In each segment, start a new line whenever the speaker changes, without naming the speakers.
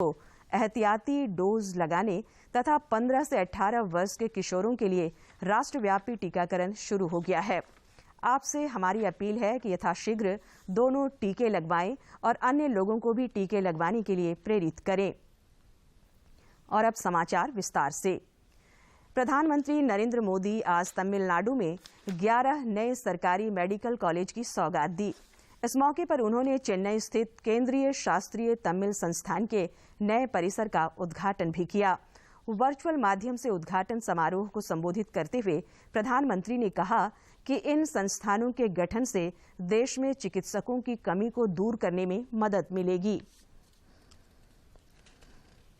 को एहतियाती डोज लगाने तथा 15 से 18 वर्ष के किशोरों के लिए राष्ट्रव्यापी टीकाकरण शुरू हो गया है। आपसे हमारी अपील है कि यथाशीघ्र दोनों टीके लगवाएं और अन्य लोगों को भी टीके लगवाने के लिए प्रेरित करें। और अब समाचार विस्तार से। प्रधानमंत्री नरेंद्र मोदी आज तमिलनाडु में 11 नए सरकारी मेडिकल कॉलेज की सौगात दी। इस मौके पर उन्होंने चेन्नई स्थित केंद्रीय शास्त्रीय तमिल संस्थान के नए परिसर का उद्घाटन भी किया। वर्चुअल माध्यम से उद्घाटन समारोह को संबोधित करते हुए प्रधानमंत्री ने कहा कि इन संस्थानों के गठन से देश में चिकित्सकों की कमी को दूर करने में मदद मिलेगी।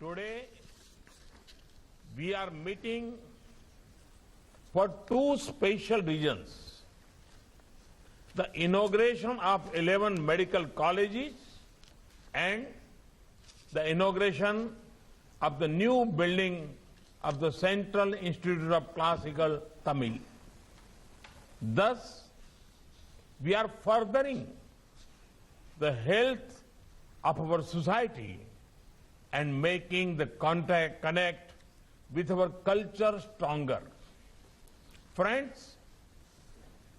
Today we are meeting for two special reasons. The inauguration of 11 medical colleges and the inauguration of the new building of the Central Institute of Classical Tamil. Thus, we are furthering the health of our society and making the connect with our culture stronger. Friends,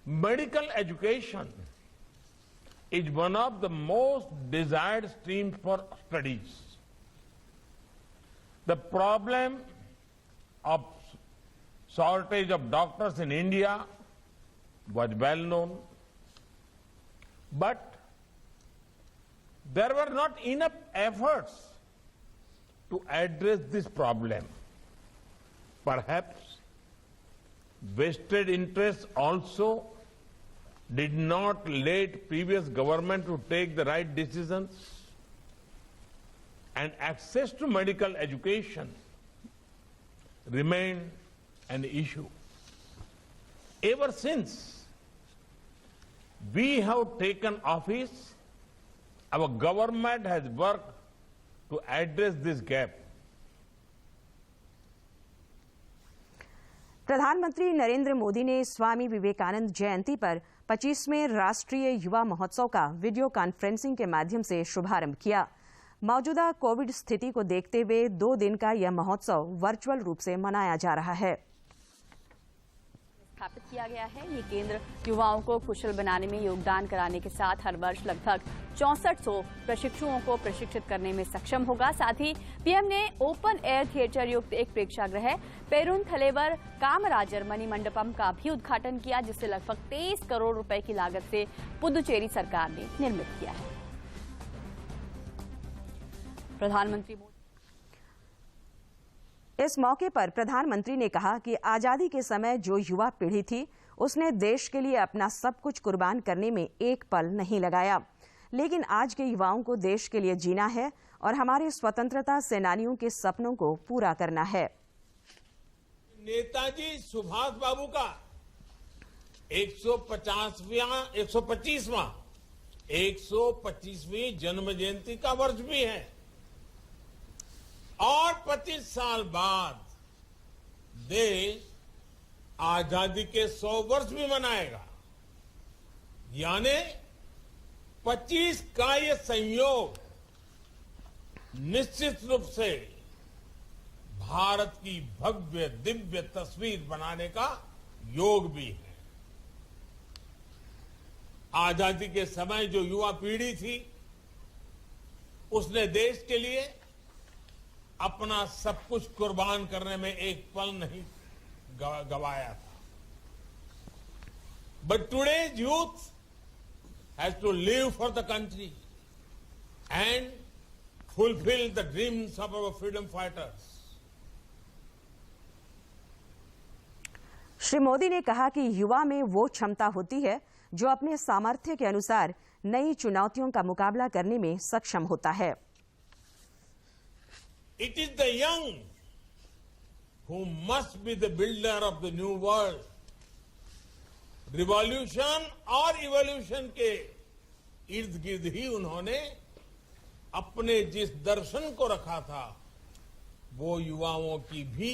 medical education is one of the most desired streams for studies. The problem of shortage of doctors in India was well known, but there were not enough efforts to address this problem. Perhaps vested interests also did not let previous government to take the right decisions, and access to medical education remained an issue. Ever since we have taken office, our government has worked to address this gap.
प्रधानमंत्री नरेंद्र मोदी ने स्वामी विवेकानंद जयंती पर 25वें राष्ट्रीय युवा महोत्सव का video conferencing के माध्यम से शुभारंभ किया। मौजूदा कोविड स्थिति को देखते हुए 2 दिन का यह महोत्सव वर्चुअल रूप से मनाया जा रहा है।
स्थापित किया गया है। ये केंद्र युवाओं को कुशल बनाने में योगदान कराने के साथ हर वर्ष लगभग 6400 प्रशिक्षुओं को प्रशिक्षित करने में सक्षम होगा। साथ ही पीएम ने ओपन एयर थिएटर युक्त एक प्रेक्षागृह पेरुन थलेवर कामराजर मणिमंडपम का भी उद्घाटन किया, जिसे लगभग 23 करोड़ रुपए की लागत से पुदुचेरी सरकार ने निर्मित किया है। प्रधानमंत्री
इस मौके पर प्रधानमंत्री ने कहा कि आजादी के समय जो युवा पीढ़ी थी उसने देश के लिए अपना सब कुछ कुर्बान करने में एक पल नहीं लगाया, लेकिन आज के युवाओं को देश के लिए जीना है और हमारे स्वतंत्रता सेनानियों के सपनों को पूरा करना है।
नेताजी सुभाष बाबू का 125वीं जन्म जयंती का वर्ष भी है और 25 साल बाद देश आजादी के 100 वर्ष भी मनाएगा। यानी 25 का ये संयोग निश्चित रूप से भारत की भव्य दिव्य तस्वीर बनाने का योग भी है। आजादी के समय जो युवा पीढ़ी थी उसने देश के लिए अपना सब कुछ कुर्बान करने में एक पल नहीं गवाया था। But today's youth has to live for the country and fulfil the dreams of our freedom fighters.
Shri Modi ने कहा कि युवा में वो क्षमता होती है जो अपने सामर्थ्य के अनुसार नई चुनौतियों का मुकाबला करने में सक्षम होता है।
It is the young who must be the builder of the new world. Revolution और इवोल्यूशन के इर्द गिर्द ही उन्होंने अपने जिस दर्शन को रखा था वो युवाओं की भी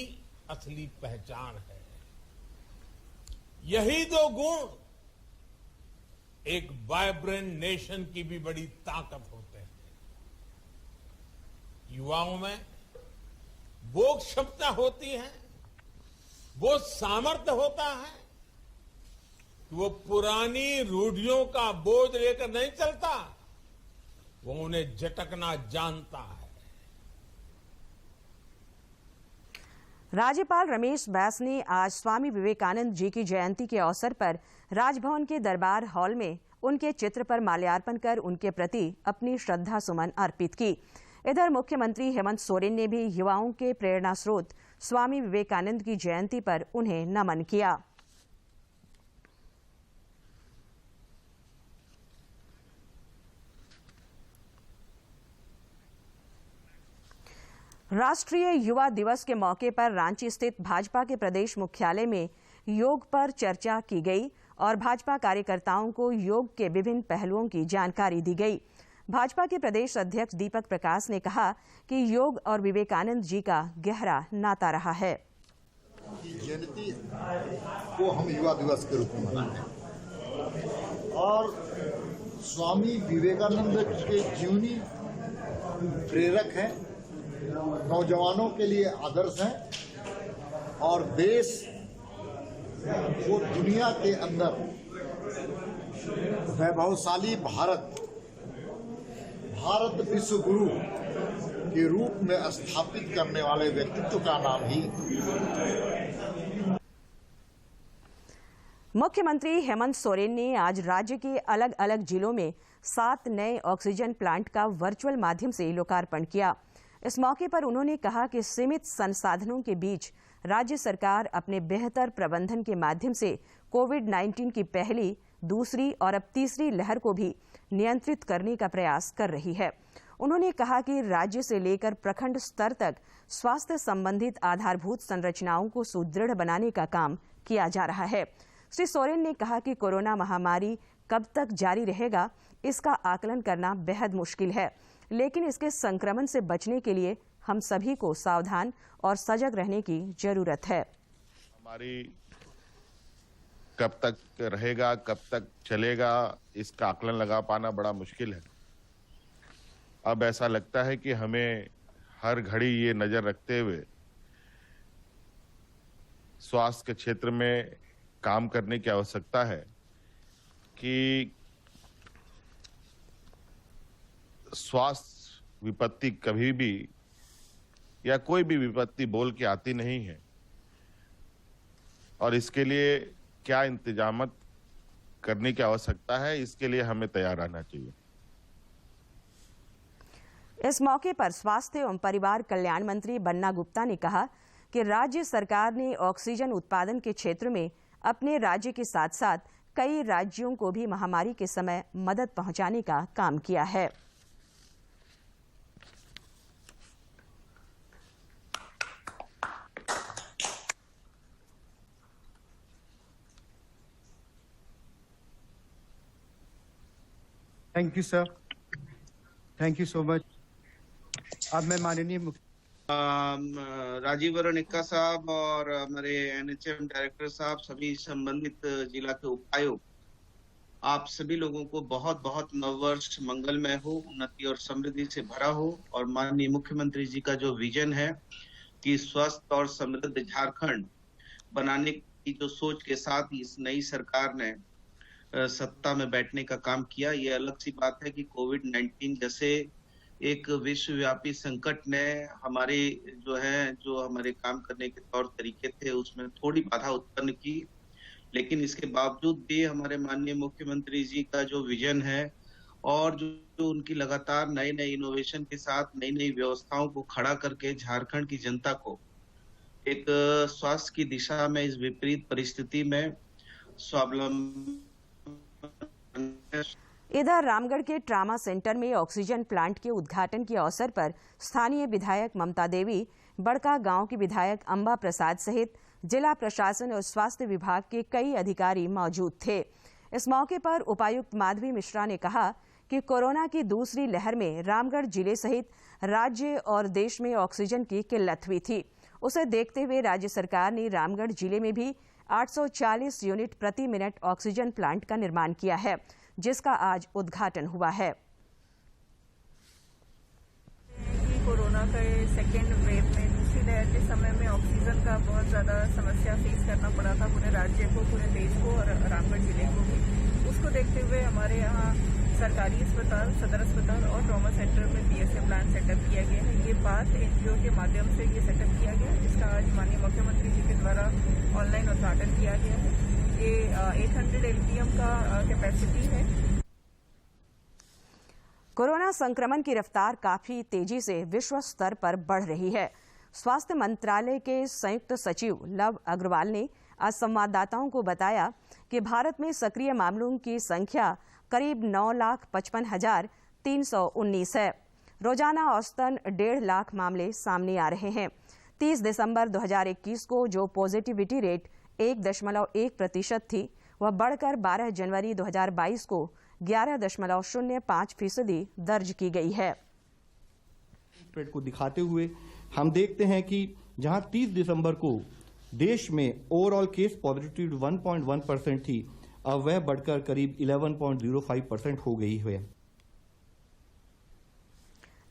असली पहचान है। यही दो गुण एक वाइब्रेंट नेशन की भी बड़ी ताकत होते हैं। युवाओं में वो क्षमता होती है, वो सामर्थ्य होता है कि वो पुरानी रूढ़ियों का बोझ लेकर नहीं चलता, वो उन्हें झटकना जानता है।
राज्यपाल रमेश बैस ने आज स्वामी विवेकानंद जी की जयंती के अवसर पर राजभवन के दरबार हॉल में उनके चित्र पर माल्यार्पण कर उनके प्रति अपनी श्रद्धा सुमन अर्पित की। इधर मुख्यमंत्री हेमंत सोरेन ने भी युवाओं के प्रेरणा स्रोत स्वामी विवेकानंद की जयंती पर उन्हें नमन किया। राष्ट्रीय युवा दिवस के मौके पर रांची स्थित भाजपा के प्रदेश मुख्यालय में योग पर चर्चा की गई और भाजपा कार्यकर्ताओं को योग के विभिन्न पहलुओं की जानकारी दी गई। भाजपा के प्रदेश अध्यक्ष दीपक प्रकाश ने कहा कि योग और विवेकानंद जी का गहरा नाता रहा है।
जयंती को हम युवा दिवस के रूप में मनाते हैं और स्वामी विवेकानंद के जीवनी प्रेरक हैं, नौजवानों के लिए आदर्श हैं और देश वो दुनिया के अंदर वैभवशाली भारत विश्व गुरु के रूप में स्थापित करने वाले व्यक्तित्व का नाम ही।
मुख्यमंत्री हेमंत सोरेन ने आज राज्य के अलग अलग जिलों में 7 नए ऑक्सीजन प्लांट का वर्चुअल माध्यम से लोकार्पण किया। इस मौके पर उन्होंने कहा कि सीमित संसाधनों के बीच राज्य सरकार अपने बेहतर प्रबंधन के माध्यम से कोविड-19 की पहली, दूसरी और अब तीसरी लहर को भी नियंत्रित करने का प्रयास कर रही है। उन्होंने कहा कि राज्य से लेकर प्रखंड स्तर तक स्वास्थ्य संबंधित आधारभूत संरचनाओं को सुदृढ़ बनाने का काम किया जा रहा है। श्री सोरेन ने कहा कि कोरोना महामारी कब तक जारी रहेगा, इसका आकलन करना बेहद मुश्किल है, लेकिन इसके संक्रमण से बचने के लिए हम सभी को सावधान और सजग रहने की जरूरत है।
हमारी कब तक रहेगा, कब तक चलेगा, इसका आकलन लगा पाना बड़ा मुश्किल है। अब ऐसा लगता है कि हमें हर घड़ी ये नजर रखते हुए स्वास्थ्य के क्षेत्र में काम करने की आवश्यकता है कि स्वास्थ्य विपत्ति कभी भी या कोई भी विपत्ति बोल के आती नहीं है और इसके लिए क्या इंतजामत करने की आवश्यकता है, इसके लिए हमें तैयार रहना चाहिए।
इस मौके पर स्वास्थ्य एवं परिवार कल्याण मंत्री बन्ना गुप्ता ने कहा कि राज्य सरकार ने ऑक्सीजन उत्पादन के क्षेत्र में अपने राज्य के साथ साथ कई राज्यों को भी महामारी के समय मदद पहुंचाने का काम किया है।
Thank you sir, thank you so much. अब मैं माननीय
राजीव वरुण एक्का साहब और हमारे एनएचएम डायरेक्टर साहब, सभी संबंधित जिला के उपायुक्त, आप सभी लोगों को बहुत बहुत नववर्ष मंगलमय हो, उन्नति और समृद्धि से भरा हो। और माननीय मुख्यमंत्री जी का जो विजन है कि स्वस्थ और समृद्ध झारखंड बनाने की जो सोच के साथ इस नई सरकार ने सत्ता में बैठने का काम किया, ये अलग सी बात है कि कोविड-19 जैसे एक विश्वव्यापी संकट ने हमारे जो हमारे काम करने के तौर तरीके थे उसमें थोड़ी बाधा उत्पन्न की, लेकिन इसके बावजूद भी हमारे माननीय मुख्यमंत्री जी का जो विजन है और जो उनकी लगातार नए नए इनोवेशन के साथ नई नई व्यवस्थाओं को खड़ा करके झारखंड की जनता को एक स्वास्थ्य की दिशा में इस विपरीत परिस्थिति में स्वावलंबी।
इधर रामगढ़ के ट्रामा सेंटर में ऑक्सीजन प्लांट के उद्घाटन के अवसर पर स्थानीय विधायक ममता देवी, बड़का गांव के विधायक अंबा प्रसाद सहित जिला प्रशासन और स्वास्थ्य विभाग के कई अधिकारी मौजूद थे। इस मौके पर उपायुक्त माधवी मिश्रा ने कहा कि कोरोना की दूसरी लहर में रामगढ़ जिले सहित राज्य और देश में ऑक्सीजन की किल्लत हुई थी। उसे देखते हुए राज्य सरकार ने रामगढ़ जिले में भी 840 यूनिट प्रति मिनट ऑक्सीजन प्लांट का निर्माण किया है, जिसका आज उद्घाटन हुआ है।
कोरोना के सेकेंड वेव में, दूसरी लहर के समय में ऑक्सीजन का बहुत ज़्यादा समस्या फेस करना पड़ा था पूरे राज्य को, पूरे देश को और रामगढ़ जिले को भी। उसको देखते हुए हमारे यहाँ सरकारी अस्पताल, सदर अस्पताल और ट्रॉमा सेंटर में PSA प्लान सेटअप किया गया है। ये बात NGO के माध्यम से ये सेटअप किया गया है, जिसका आज माननीय मुख्यमंत्री जी के द्वारा ऑनलाइन उद्घाटन किया गया है। ये 800 LPM का कैपेसिटी है।
कोरोना संक्रमण की रफ्तार काफी तेजी से विश्व स्तर पर बढ़ रही है। स्वास्थ्य मंत्रालय के संयुक्त सचिव लव अग्रवाल ने आज संवाददाताओं को बताया कि भारत में सक्रिय मामलों की संख्या करीब 9,55,319 है। रोजाना औसतन 1.5 लाख मामले सामने आ रहे हैं। 30 दिसंबर 2021 को जो पॉजिटिविटी रेट 1.1% थी, वह बढ़कर 12 जनवरी 2022 को 11.05% दर्ज की गई है।
रेट को दिखाते हुए हम देखते हैं कि जहां 30 दिसंबर को देश में ओवरऑल केस पॉजिटिविटी 1.1% थी, अब वह बढ़कर करीब 11.05% हो गई है।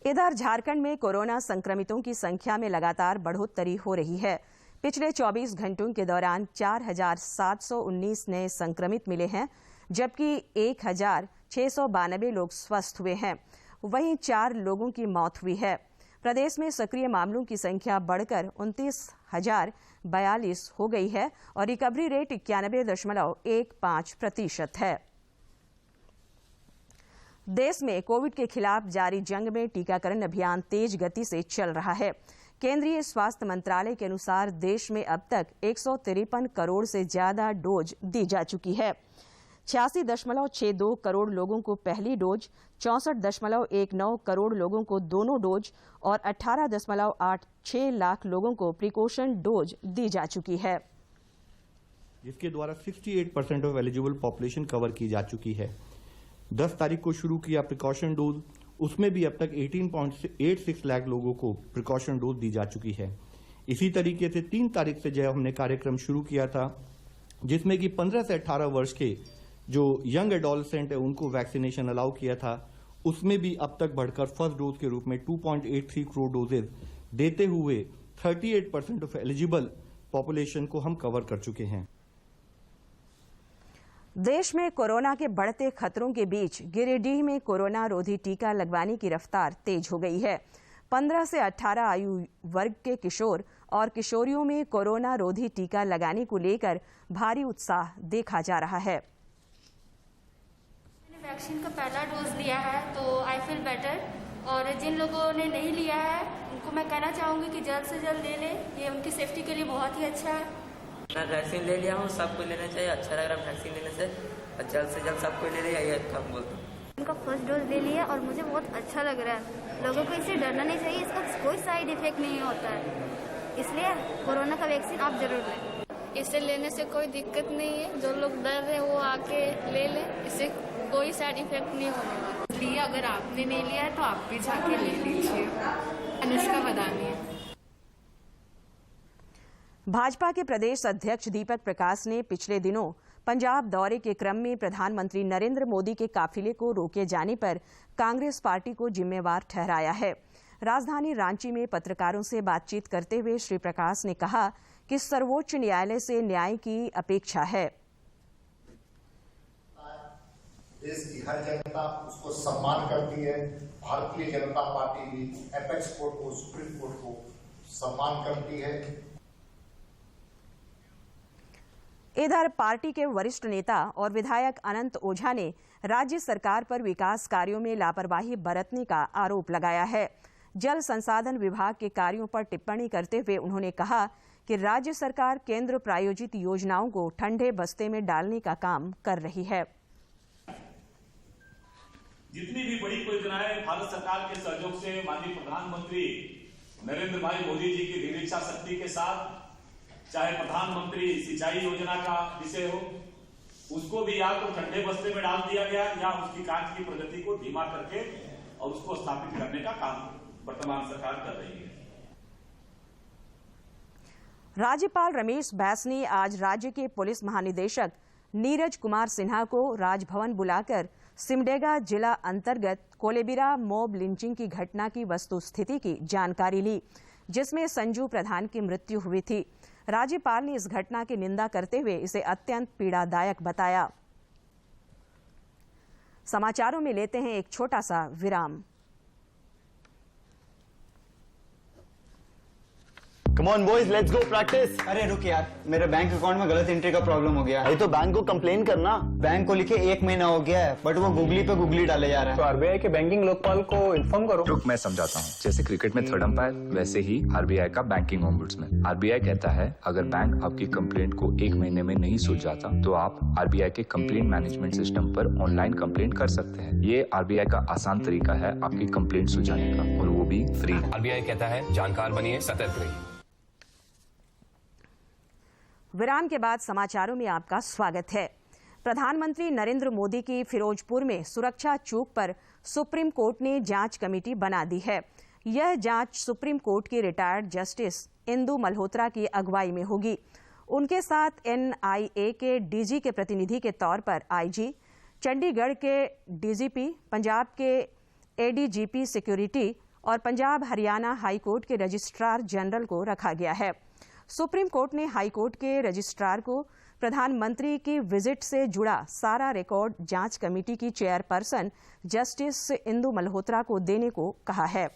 इधर झारखंड में कोरोना संक्रमितों की संख्या में लगातार बढ़ोतरी हो रही है। पिछले 24 घंटों के दौरान 4,719 नए संक्रमित मिले हैं, जबकि 1,692 लोग स्वस्थ हुए हैं। वहीं 4 लोगों की मौत हुई है। प्रदेश में सक्रिय मामलों की संख्या बढ़कर 29,042 हो गई है और रिकवरी रेट 91.15% है। देश में कोविड के खिलाफ जारी जंग में टीकाकरण अभियान तेज गति से चल रहा है। केंद्रीय स्वास्थ्य मंत्रालय के अनुसार देश में अब तक 153 करोड़ से ज्यादा डोज दी जा चुकी है। 86.62 करोड़ लोगों को पहली डोज, 64.19 करोड़ लोगों को दोनों डोज और 18.86 लाख लोगों को प्रिकॉशन डोज दी जा चुकी है,
जिसके द्वारा 68% ऑफ एलिजिबल पॉपुलेशन कवर की जा चुकी है। 10 तारीख को शुरू किया प्रिकॉशन डोज, उसमें भी अब तक 18.86 लाख लोगों को प्रिकॉशन डोज दी जा चुकी है। इसी तरीके से 3 तारीख से जो हमने कार्यक्रम शुरू किया था, जिसमें कि 15 से 18 वर्ष के जो यंग एडोलसेंट है उनको वैक्सीनेशन अलाउ किया था, उसमें भी अब तक बढ़कर फर्स्ट डोज के रूप में 2.83 करोड़ डोजेज देते हुए 38% ऑफ एलिजिबल पॉपुलेशन को हम कवर कर चुके हैं।
देश में कोरोना के बढ़ते खतरों के बीच गिरिडीह में कोरोना रोधी टीका लगवाने की रफ्तार तेज हो गई है। 15 से 18 आयु वर्ग के किशोर और किशोरियों में कोरोना रोधी टीका लगाने को लेकर भारी उत्साह देखा जा रहा है।
मैंने वैक्सीन का पहला डोज लिया है तो आई फील बेटर, और जिन लोगों ने नहीं लिया है उनको मैं कहना चाहूँगी कि जल्द से जल्द ले लें, ये उनकी सेफ्टी के लिए बहुत ही अच्छा है।
मैं वैक्सीन ले लिया हूँ, सबको लेना चाहिए, अच्छा लग रहा है वैक्सीन लेने से जल्द सबको ले लिया, ये कम बोलता हूँ।
उनका फर्स्ट डोज ले लिया और मुझे बहुत अच्छा लग रहा है। लोगों को इससे डरना नहीं चाहिए, इसका कोई साइड इफेक्ट नहीं होता है, इसलिए कोरोना का वैक्सीन आप जरूर लें।
इसे लेने से कोई दिक्कत नहीं है, जो लोग डर रहे वो आके ले लें, इससे कोई साइड इफेक्ट नहीं होने वाला। इसलिए अगर आपने नहीं लिया है तो आप भी जाके ले लीजिए। अनुष्का बदानी है।
भाजपा के प्रदेश अध्यक्ष दीपक प्रकाश ने पिछले दिनों पंजाब दौरे के क्रम में प्रधानमंत्री नरेंद्र मोदी के काफिले को रोके जाने पर कांग्रेस पार्टी को जिम्मेवार ठहराया है। राजधानी रांची में पत्रकारों से बातचीत करते हुए श्री प्रकाश ने कहा कि सर्वोच्च न्यायालय से न्याय की अपेक्षा है।
देश की हर जनता उसको सम्मान करती है। भारतीय जनता पार्टी भी एपेक्स कोर्ट को, सुप्रीम कोर्ट को सम्मान करती है।
इधर पार्टी के वरिष्ठ नेता और विधायक अनंत ओझा ने राज्य सरकार पर विकास कार्यों में लापरवाही बरतने का आरोप लगाया है। जल संसाधन विभाग के कार्यों पर टिप्पणी करते हुए उन्होंने कहा कि राज्य सरकार केंद्र प्रायोजित योजनाओं को ठंडे बस्ते में डालने का काम कर रही है।
जितनी भी बड़ी परियोजनाएं भारत सरकार के सहयोग से माननीय प्रधानमंत्री नरेंद्र भाई मोदी जी की दृढ़ इच्छा शक्ति के साथ, चाहे प्रधानमंत्री सिंचाई योजना का विषय हो, उसको भी या तो ठंडे बस्ते में डाल दिया गया या उसकी कार्य की प्रगति को धीमा करके और उसको स्थापित करने का काम वर्तमान सरकार कर रही है।
राज्यपाल रमेश बैस ने आज राज्य के पुलिस महानिदेशक नीरज कुमार सिन्हा को राजभवन बुलाकर सिमडेगा जिला अंतर्गत कोलेबिरा मॉब लिंचिंग की घटना की वस्तुस्थिति की जानकारी ली, जिसमें संजू प्रधान की मृत्यु हुई थी। राज्यपाल ने इस घटना की निंदा करते हुए इसे अत्यंत पीड़ादायक बताया। समाचारों में लेते हैं एक छोटा सा विराम।
Come on boys, let's go practice.
अरे रुक यार, मेरे बैंक अकाउंट में गलत एंट्री का प्रॉब्लम हो गया है।
अरे तो बैंक को कंप्लेन करना।
बैंक को लिखे 1 महीना हो गया है, बट वो गूगली पे गूगली डाले जा रहा है।
तो आरबीआई के बैंकिंग लोकपाल को इन्फॉर्म करो।
रुक, मैं समझाता हूँ। जैसे क्रिकेट में थर्ड अंपायर, वैसे ही आरबीआई का बैंकिंग ओम्बुड्समैन। आरबीआई कहता है अगर बैंक आपकी कंप्लेंट को 1 महीने में नहीं सुलझाता तो आप आरबीआई के कंप्लेंट मैनेजमेंट सिस्टम पर ऑनलाइन कंप्लेंट कर सकते हैं। ये आरबीआई का आसान तरीका है आपकी कंप्लेंट सुलझाने का, और वो भी फ्री।
आरबीआई कहता है जानकार बनिए, सतर्क रहिए।
विराम के बाद समाचारों में आपका स्वागत है। प्रधानमंत्री नरेंद्र मोदी की फिरोजपुर में सुरक्षा चूक पर सुप्रीम कोर्ट ने जांच कमेटी बना दी है। यह जांच सुप्रीम कोर्ट की रिटायर्ड जस्टिस इंदु मल्होत्रा की अगुवाई में होगी। उनके साथ एनआईए के डीजी के प्रतिनिधि के तौर पर आईजी, चंडीगढ़ के डीजीपी, पंजाब के एडीजीपी सिक्योरिटी और पंजाब हरियाणा हाईकोर्ट के रजिस्ट्रार जनरल को रखा गया है। सुप्रीम कोर्ट ने हाईकोर्ट के रजिस्ट्रार को प्रधानमंत्री की विजिट से जुड़ा सारा रिकॉर्ड जांच कमेटी की चेयरपर्सन जस्टिस इंदु मल्होत्रा को देने को कहा है।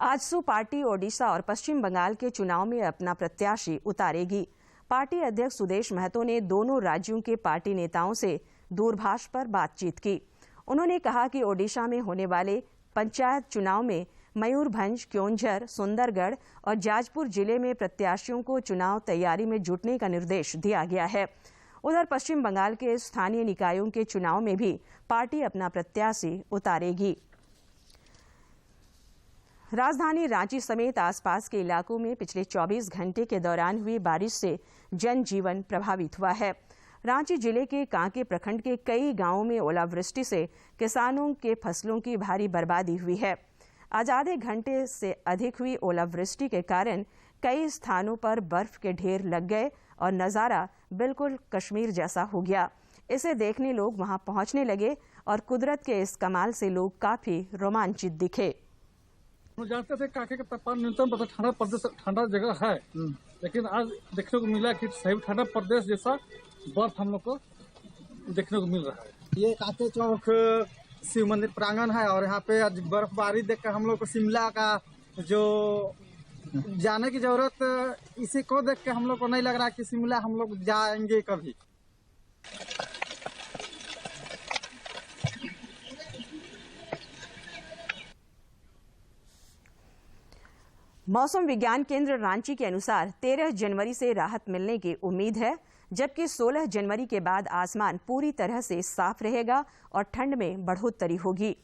आजसू पार्टी ओडिशा और पश्चिम बंगाल के चुनाव में अपना प्रत्याशी उतारेगी। पार्टी अध्यक्ष सुदेश महतो ने दोनों राज्यों के पार्टी नेताओं से दूरभाष पर बातचीत की। उन्होंने कहा कि ओडिशा में होने वाले पंचायत चुनाव में मयूरभंज, क्योंझर, सुंदरगढ़ और जाजपुर जिले में प्रत्याशियों को चुनाव तैयारी में जुटने का निर्देश दिया गया है। उधर पश्चिम बंगाल के स्थानीय निकायों के चुनाव में भी पार्टी अपना प्रत्याशी उतारेगी। राजधानी रांची समेत आसपास के इलाकों में पिछले 24 घंटे के दौरान हुई बारिश से जनजीवन प्रभावित हुआ है। रांची जिले के कांके प्रखंड के कई गांवों में ओलावृष्टि से किसानों के फसलों की भारी बर्बादी हुई है। आज आधे घंटे से अधिक हुई ओलावृष्टि के कारण कई स्थानों पर बर्फ के ढेर लग गए और नज़ारा बिल्कुल कश्मीर जैसा हो गया। इसे देखने लोग वहां पहुंचने लगे और कुदरत के इस कमाल से लोग काफी रोमांचित दिखे।
जानते थे काके का तापमान न्यूनतम ठंडा प्रदेश, ठंडा जगह है, लेकिन आज देखने को मिला कि सही ठंडा प्रदेश जैसा बर्फ हम लोग को देखने को मिल रहा है।
ये काके चौक शिव मंदिर प्रांगण है और यहाँ पे आज बर्फबारी देखकर हम लोग को शिमला का जो जाने की जरूरत, इसी को देख के हम लोग को नहीं लग रहा कि शिमला हम लोग जाएंगे कभी।
मौसम विज्ञान केंद्र रांची के अनुसार 13 जनवरी से राहत मिलने की उम्मीद है, जबकि 16 जनवरी के बाद आसमान पूरी तरह से साफ रहेगा और ठंड में बढ़ोतरी होगी।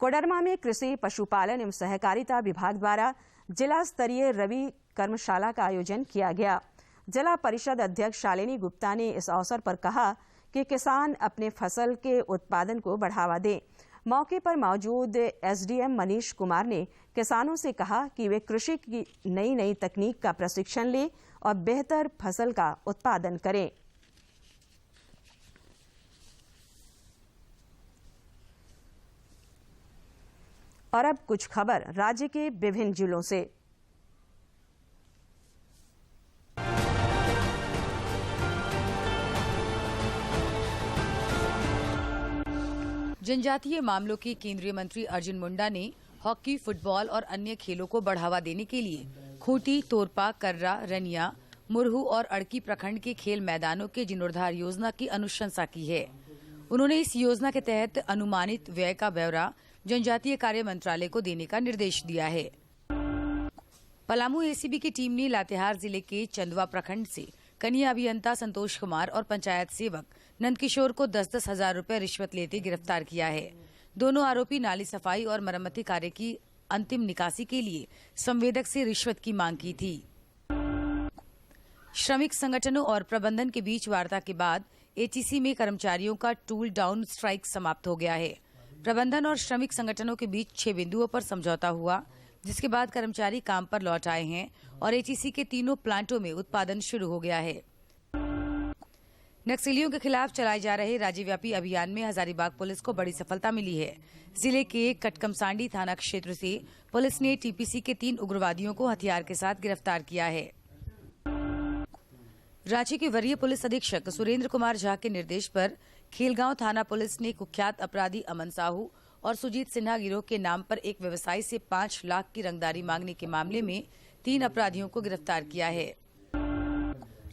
कोडरमा में कृषि, पशुपालन एवं सहकारिता विभाग द्वारा जिला स्तरीय रवि कर्मशाला का आयोजन किया गया। जिला परिषद अध्यक्ष शालिनी गुप्ता ने इस अवसर पर कहा कि किसान अपने फसल के उत्पादन को बढ़ावा दें। मौके पर मौजूद एसडीएम मनीष कुमार ने किसानों से कहा कि वे कृषि की नई नई तकनीक का प्रशिक्षण लें और बेहतर फसल का उत्पादन करें। और अब कुछ खबर राज्य के विभिन्न जिलों से।
जनजातीय मामलों के केंद्रीय मंत्री अर्जुन मुंडा ने हॉकी, फुटबॉल और अन्य खेलों को बढ़ावा देने के लिए खूंटी, तोरपा, कर्रा, रनिया, मुरहू और अड़की प्रखंड के खेल मैदानों के जीर्णोद्धार योजना की अनुशंसा की है। उन्होंने इस योजना के तहत अनुमानित व्यय का ब्यौरा जनजातीय कार्य मंत्रालय को देने का निर्देश दिया है। पलामू एसीबी की टीम ने लातेहार जिले के चंदवा प्रखंड से कनीय अभियंता संतोष कुमार और पंचायत सेवक नंदकिशोर को 10-10 हजार रुपए रिश्वत लेते गिरफ्तार किया है। दोनों आरोपी नाली सफाई और मरम्मती कार्य की अंतिम निकासी के लिए संवेदक से रिश्वत की मांग की थी। श्रमिक संगठनों और प्रबंधन के बीच वार्ता के बाद एचईसी में कर्मचारियों का टूल डाउन स्ट्राइक समाप्त हो गया है। प्रबंधन और श्रमिक संगठनों के बीच 6 बिंदुओं पर समझौता हुआ, जिसके बाद कर्मचारी काम पर लौट आए हैं और एचईसी के तीनों प्लांटों में उत्पादन शुरू हो गया है। नक्सलियों के खिलाफ चलाए जा रहे राज्यव्यापी अभियान में हजारीबाग पुलिस को बड़ी सफलता मिली है। जिले के कटकमसांडी थाना क्षेत्र से पुलिस ने टीपीसी के 3 उग्रवादियों को हथियार के साथ गिरफ्तार किया है। रांची के वरीय पुलिस अधीक्षक सुरेंद्र कुमार झा के निर्देश पर खेलगांव थाना पुलिस ने कुख्यात अपराधी अमन साहू और सुजीत सिन्हा गिरोह के नाम पर एक व्यवसायी से 5 लाख की रंगदारी मांगने के मामले में 3 अपराधियों को गिरफ्तार किया है।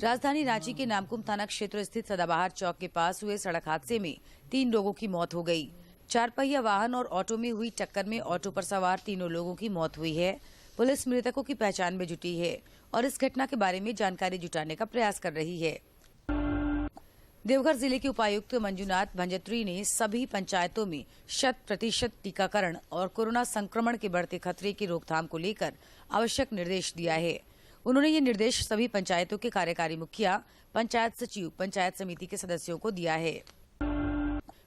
राजधानी रांची के नामकुम थाना क्षेत्र स्थित सदाबहार चौक के पास हुए सड़क हादसे में 3 लोगों की मौत हो गई। 4 पहिया वाहन और ऑटो में हुई टक्कर में ऑटो पर सवार 3 लोगों की मौत हुई है। पुलिस मृतकों की पहचान में जुटी है और इस घटना के बारे में जानकारी जुटाने का प्रयास कर रही है। देवघर जिले के उपायुक्त मंजुनाथ भंजत्री ने सभी पंचायतों में 100% टीकाकरण और कोरोना संक्रमण के बढ़ते खतरे की रोकथाम को लेकर आवश्यक निर्देश दिया है। उन्होंने ये निर्देश सभी पंचायतों के कार्यकारी मुखिया, पंचायत सचिव, पंचायत समिति के सदस्यों को दिया है।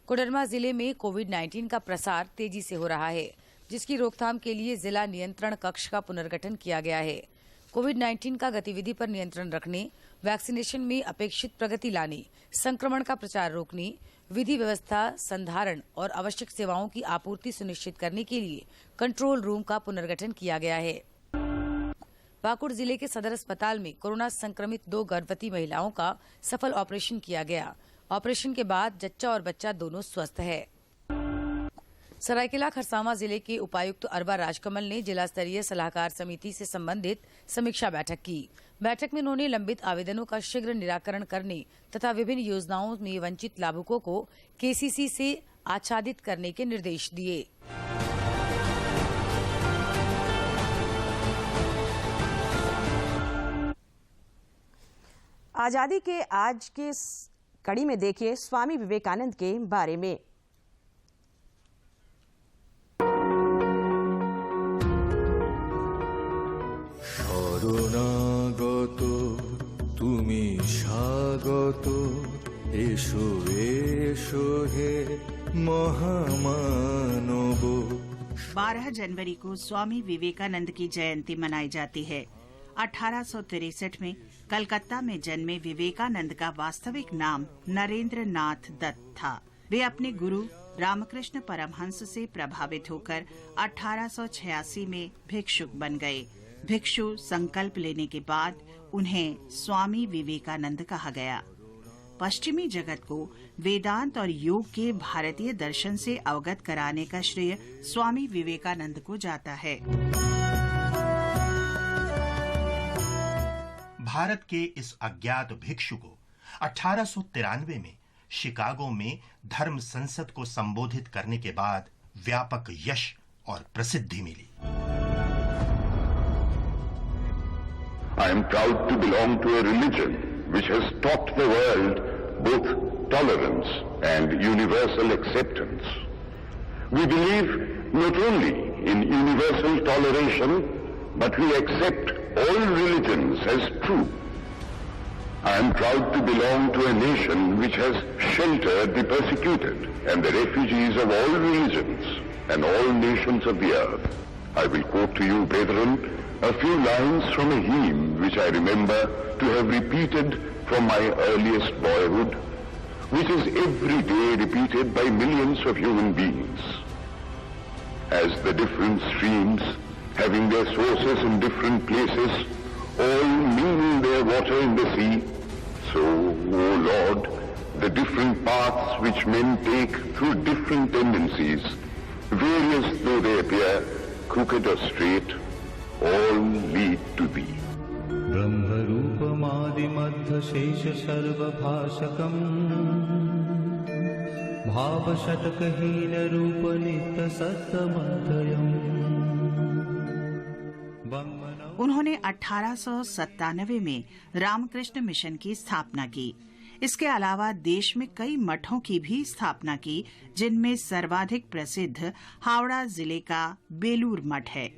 कोडरमा जिले में कोविड-19 का प्रसार तेजी से हो रहा है, जिसकी रोकथाम के लिए जिला नियंत्रण कक्ष का पुनर्गठन किया गया है। कोविड-19 का गतिविधि पर नियंत्रण रखने, वैक्सीनेशन में अपेक्षित प्रगति लाने, संक्रमण का प्रचार रोकने, विधि व्यवस्था संधारण और आवश्यक सेवाओं की आपूर्ति सुनिश्चित करने के लिए कंट्रोल रूम का पुनर्गठन किया गया है। पाकुड़ जिले के सदर अस्पताल में कोरोना संक्रमित 2 गर्भवती महिलाओं का सफल ऑपरेशन किया गया। ऑपरेशन के बाद जच्चा और बच्चा दोनों स्वस्थ है। सरायकेला खरसावां जिले के उपायुक्त अरबा राजकमल ने जिला स्तरीय सलाहकार समिति से संबंधित समीक्षा बैठक की। बैठक में उन्होंने लंबित आवेदनों का शीघ्र निराकरण करने तथा विभिन्न योजनाओं में वंचित लाभुकों को केसीसी से आच्छादित करने के निर्देश दिए।
आजादी के आज के कड़ी में देखिए स्वामी विवेकानंद के बारे में।
শরণাগত তুমি স্বাগত এসো এসো হে महामानव।
12 जनवरी को स्वामी विवेकानंद की जयंती मनाई जाती है। 1863 में कलकत्ता में जन्मे विवेकानंद का वास्तविक नाम नरेंद्र नाथ दत्त था। वे अपने गुरु रामकृष्ण परमहंस से प्रभावित होकर 1886 में भिक्षुक बन गए। भिक्षु संकल्प लेने के बाद उन्हें स्वामी विवेकानंद कहा गया। पश्चिमी जगत को वेदांत और योग के भारतीय दर्शन से अवगत कराने का श्रेय स्वामी विवेकानंद को जाता है।
भारत के इस अज्ञात भिक्षु को 1893 में शिकागो में धर्म संसद को संबोधित करने के बाद व्यापक यश और प्रसिद्धि मिली।
I am proud to belong to a religion which has taught the world both tolerance and universal acceptance. We believe not only in universal toleration, but we accept all religions as true. I am proud to belong to a nation which has sheltered the persecuted and the refugees of all religions and all nations of the earth. I will quote to you, brethren, a few lines from a hymn which I remember to have repeated from my earliest boyhood, which is every day repeated by millions of human beings. As the different streams, having their sources in different places, all mingle their water in the sea, so, O Lord, the different paths which men take through different tendencies, various though they appear, crooked or straight, all lead to thee.
ब्रह्मरूपमादिमध्य शेष सर्वभाषकम् भावशतकहीन रूप नित्य सत्तमध्ययम्।
उन्होंने 1897 में Ramakrishna mission की स्थापना की। इसके अलावा देश में कई मठों की भी स्थापना की, जिनमें सर्वाधिक प्रसिद्ध हावड़ा जिले का बेलूर मठ है।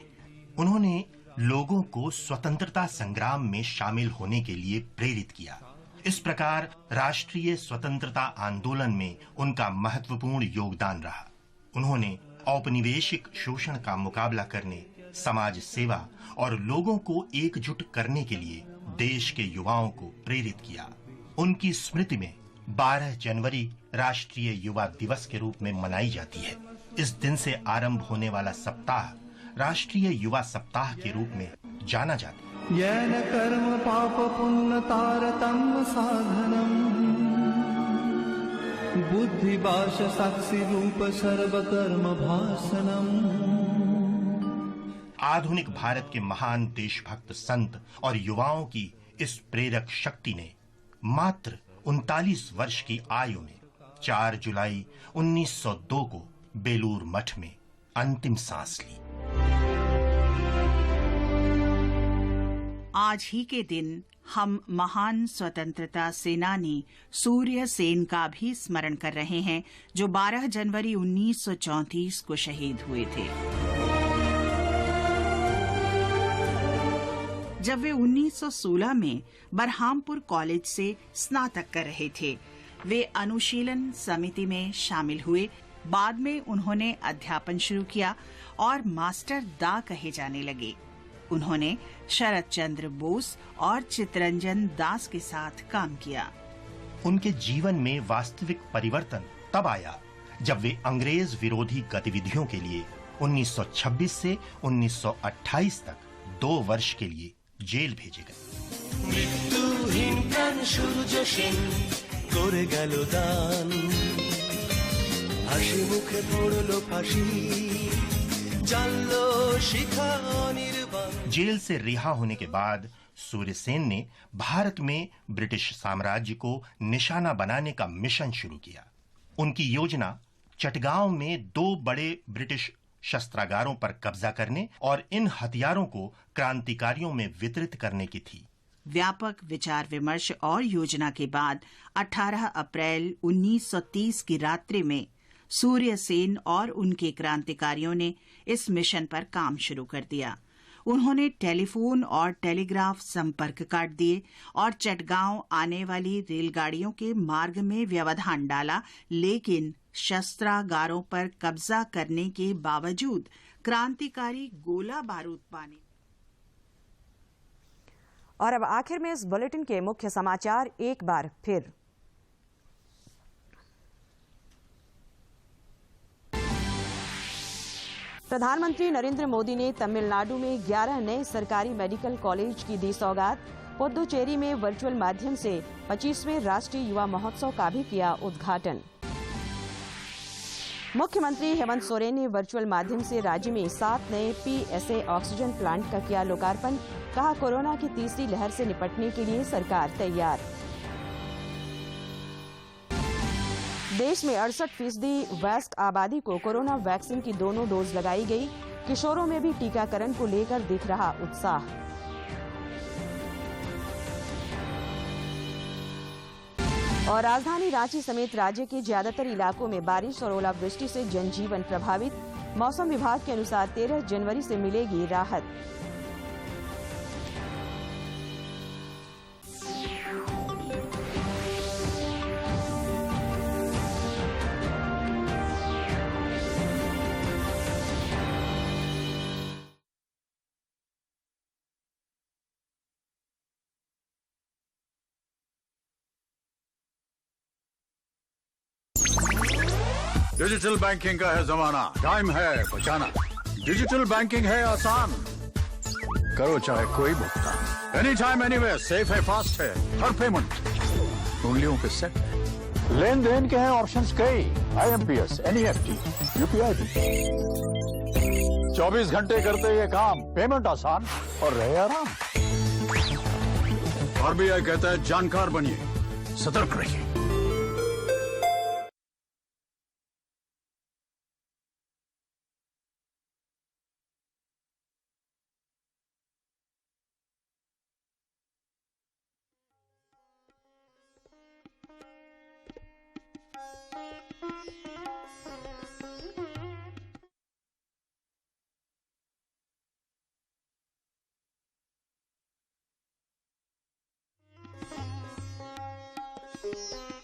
उन्होंने लोगों को स्वतंत्रता संग्राम में शामिल होने के लिए प्रेरित किया। इस प्रकार राष्ट्रीय स्वतंत्रता आंदोलन में उनका महत्वपूर्ण योगदान रहा। उन्होंने औपनिवेशिक शोषण का मुकाबला करने, समाज सेवा और लोगों को एकजुट करने के लिए देश के युवाओं को प्रेरित किया। उनकी स्मृति में 12 जनवरी राष्ट्रीय युवा दिवस के रूप में मनाई जाती है। इस दिन से आरंभ होने वाला सप्ताह राष्ट्रीय युवा सप्ताह के रूप में जाना जाता है।
येन कर्म पाप पुण्य तारतम्य साधनम् बुद्धि भाष साक्षी रूप सर्वकर्म भाषणम्।
आधुनिक भारत के महान देशभक्त संत और युवाओं की इस प्रेरक शक्ति ने मात्र 39 वर्ष की आयु में 4 जुलाई 1902 को बेलूर मठ में अंतिम सांस ली।
आज ही के दिन हम महान स्वतंत्रता सेनानी सूर्य सेन का भी स्मरण कर रहे हैं, जो 12 जनवरी 1934 को शहीद हुए थे। जब वे 1916 में बरहामपुर कॉलेज से स्नातक कर रहे थे, वे अनुशीलन समिति में शामिल हुए। बाद में उन्होंने अध्यापन शुरू किया और मास्टर दा कहे जाने लगे। उन्होंने शरद चंद्र बोस और चित्तरंजन दास के साथ काम किया।
उनके जीवन में वास्तविक परिवर्तन तब आया जब वे अंग्रेज विरोधी गतिविधियों के लिए 1926 से 1928 तक 2 वर्ष के लिए जेल भेजे गए।
मृत्युहीन प्राण सूर्य सेन करे गेल दान हासि मुखे पड़लो फांसी जानलो शिखा निर्वाण।
जेल से रिहा होने के बाद सूर्यसेन ने भारत में ब्रिटिश साम्राज्य को निशाना बनाने का मिशन शुरू किया। उनकी योजना चटगांव में 2 बड़े ब्रिटिश शस्त्रागारों पर कब्जा करने और इन हथियारों को क्रांतिकारियों में वितरित करने की थी।
व्यापक विचार विमर्श और योजना के बाद 18 अप्रैल 1930 की रात्रि में सूर्य सेन और उनके क्रांतिकारियों ने इस मिशन पर काम शुरू कर दिया। उन्होंने टेलीफोन और टेलीग्राफ संपर्क काट दिए और चटगांव आने वाली रेलगाड़ियों के मार्ग में व्यवधान डाला, लेकिन शस्त्रागारों पर कब्जा करने के बावजूद क्रांतिकारी गोला बारूद पाने।
और अब आखिर में इस बुलेटिन के मुख्य समाचार एक बार फिर। प्रधानमंत्री नरेंद्र मोदी ने तमिलनाडु में 11 नए सरकारी मेडिकल कॉलेज की दी सौगात। पुदुचेरी में वर्चुअल माध्यम से 25वें राष्ट्रीय युवा महोत्सव का भी किया उद्घाटन। मुख्यमंत्री हेमंत सोरेन ने वर्चुअल माध्यम से राज्य में 7 नए PSA ऑक्सीजन प्लांट का किया लोकार्पण। कहा, कोरोना की तीसरी लहर से निपटने के लिए सरकार तैयार। देश में 68% वयस्क आबादी को कोरोना वैक्सीन की दोनों डोज लगाई गई। किशोरों में भी टीकाकरण को लेकर दिख रहा उत्साह। और राजधानी रांची समेत राज्य के ज्यादातर इलाकों में बारिश और ओलावृष्टि से जनजीवन प्रभावित। मौसम विभाग के अनुसार 13 जनवरी से मिलेगी राहत।
डिजिटल बैंकिंग का है जमाना, टाइम है बचाना। डिजिटल बैंकिंग है आसान, करो चाहे कोई भुगतान, एनी टाइम एनीवेयर, सेफ है, फास्ट है, हर पेमेंट उंगलियों पे सेट। लेन देन के हैं ऑप्शंस कई, IMPS, NEFT, UPI भी। 24 घंटे करते ये काम, पेमेंट आसान और रहे आराम। RBI कहता है जानकार बनिए, सतर्क रहिए।
Thank you.